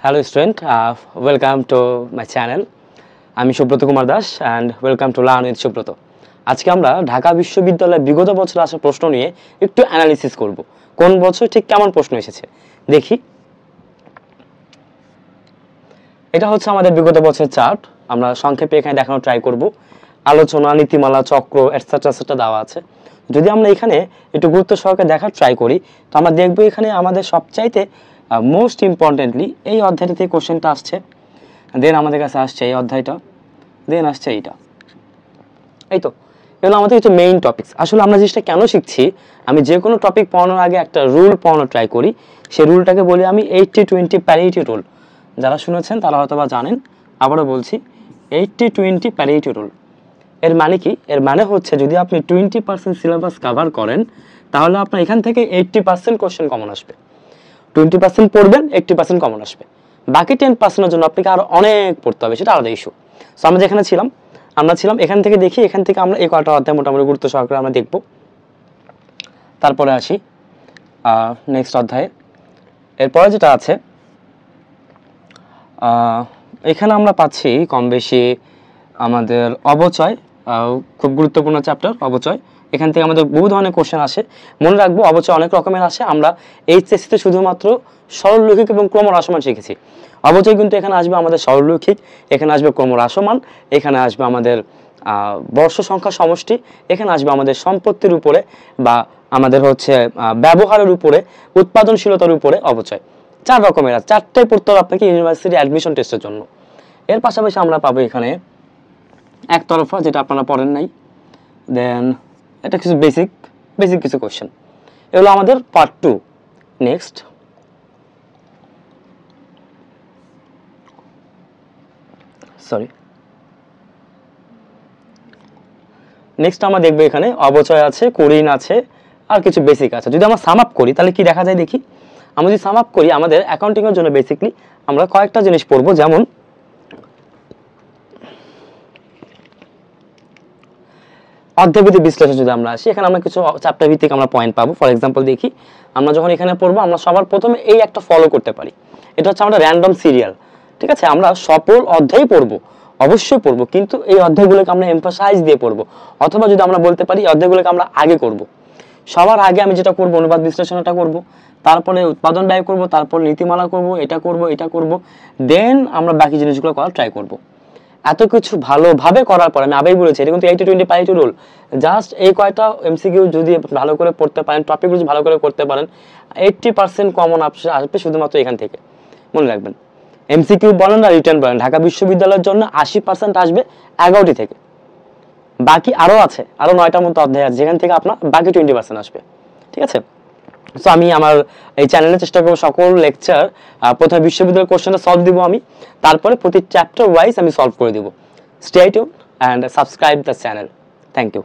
Hello student, welcome to my channel. আমি Subrata Kumar Das and welcome to Learn with Subrata. আজকে আমরা ঢাকা বিশ্ববিদ্যালয়ের বিগত বছরে আসা প্রশ্ন নিয়ে একটু অ্যানালিসিস করব। কোন বছর ঠিক কেমন প্রশ্ন এসেছে দেখি। এটা হচ্ছে আমাদের বিগত বছরের চার্ট। আমরা সংক্ষেপে এখানে দেখানোর ট্রাই করব। আলোচনা, নীতিমালা, চক্র এটসেট্রা দেওয়া আছে। যদি আমরা এখানে একটু গুরুত্ব সহকারে দেখার ট্রাই করি তো আমরা দেখব এখানে আমাদের সবচাইতে মোস্ট ইম্পর্টেন্টলি এই অধ্যায়টা থেকে কোশ্চেনটা আসছে, দেন আমাদের কাছে আসছে এই অধ্যায়টা, দেন আসছে এইটা। এই তো এগুলো আমাদের কিছু মেইন টপিকস। আসলে আমরা জিনিসটা কেন শিখছি, আমি যে কোনো টপিক পড়ানোর আগে একটা রুল পড়ানোর ট্রাই করি। সেই রুলটাকে বলি আমি 80-20 প্যারিটি রুল। যারা শুনেছেন তারা হয়তো বা জানেন, আবারও বলছি 80-20 প্যারিটি রুল। এর মানে কি? এর মানে হচ্ছে যদি আপনি 20% সিলেবাস কভার করেন তাহলে আপনার এখান থেকে 80% কোশ্চেন কমন আসবে। 20% পড়বেন, 80% কমন আসবে। বাকি 10%-এর জন্য আপনাকে আরো অনেক পড়তে হবে, সেটা আলাদা ইস্যু। সো আমরা যেখানে ছিলাম, এখান থেকে দেখি, এখান থেকে আমরা এই কয়টা অধ্যায় মোটামুটি গুরুত্ব সহকারে আমরা দেখব। তারপরে আসি নেক্সট অধ্যায়ে। এরপরে যেটা আছে এখানে আমরা পাচ্ছি কম বেশি আমাদের অবচয়, খুব গুরুত্বপূর্ণ চ্যাপ্টার অবচয়। এখান থেকে আমাদের বহু ধরনের কোশ্চেন আসে। মনে রাখবো অবচয় অনেক রকমের আসে। আমরা এইচএসসিতে শুধুমাত্র সরলরৈখিক এবং ক্রমহ্রাসমান শিখেছি। অবচয় কিন্তু এখানে আসবে আমাদের সরলরৈখিক, এখানে আসবে ক্রমহ্রাসমান, এখানে আসবে আমাদের বর্ষ সংখ্যা সমষ্টি, এখানে আসবে আমাদের সম্পত্তির উপরে বা আমাদের হচ্ছে ব্যবহারের উপরে, উৎপাদনশীলতার উপরে অবচয়। 4 রকমের আছে, 4টাই পড়তে হবে আপনাকে ইউনিভার্সিটি অ্যাডমিশন টেস্টের জন্য। এর পাশাপাশি আমরা পাবো এখানে একতরফা, যেটা আপনারা পড়েন নাই, দেন এটা কিছু বেসিক কিছু কোশ্চেন। এগুলো আমাদের পার্ট 2। নেক্সট আমরা দেখবো এখানে অবচয় আছে, কুড়িন আছে, আর কিছু বেসিক আছে। যদি আমরা সাম আপ করি তাহলে কি দেখা যায় দেখি। আমরা যদি সাম আপ করি আমাদের অ্যাকাউন্টিং এর জন্য বেসিকলি আমরা কয়েকটা জিনিস পড়বো, যেমন অধ্যায়ভিত্তিক বিশ্লেষণ। যদি আমরা আসি এখানে আমরা কিছু চ্যাপ্টার ভিত্তিক আমরা পয়েন্ট পাবো। ফর এক্সাম্পল দেখি, আমরা যখন এখানে পড়বো আমরা সবার প্রথমে এই একটা ফলো করতে পারি। এটা হচ্ছে আমরা র্যান্ডম সিরিয়াল। ঠিক আছে, আমরা সকল অধ্যায় পড়বো, অবশ্যই পড়বো, কিন্তু এই অধ্যায়গুলোকে আমরা এমফাসাইজ দিয়ে পড়বো। অথবা যদি আমরা বলতে পারি এই অধ্যায়গুলোকে আমরা আগে করব। সবার আগে আমি যেটা করবো অনুবাদ বিশ্লেষণটা করব, তারপরে উৎপাদন ব্যয় করব, তারপর নীতিমালা করব, এটা করব, দেন আমরা বাকি জিনিসগুলো করার ট্রাই করব। এত কিছু ভালোভাবে করার পর আমি আগেই বলেছি এটা কিন্তু 80-20 প্যারিটি রুল। জাস্ট এই কয়টা এমসিকিউ যদি ভালো করে পড়তে পারেন, টপিক যদি ভালো করে করতে পারেন, 80% কমন আসবে শুধুমাত্র এখান থেকে। মনে রাখবেন, এমসিকিউ বলেন না রিটার্ন বলেন, ঢাকা বিশ্ববিদ্যালয়ের জন্য 80% আসবে 11টি থেকে। বাকি আরো আছে, আরো 9টার মতো অধ্যায় আছে যেখান থেকে আপনার বাকি 20% আসবে। ঠিক আছে, সো আমি আমার এই চ্যানেলে চেষ্টা করবো সকল লেকচার প্রথমে বিশ্ববিদ্যালয়ের কোশ্চেনটা সলভ দিব আমি, তারপরে প্রতি চ্যাপ্টার ওয়াইজ আমি সলভ করে দিব। Stay tune and subscribe the channel. Thank you.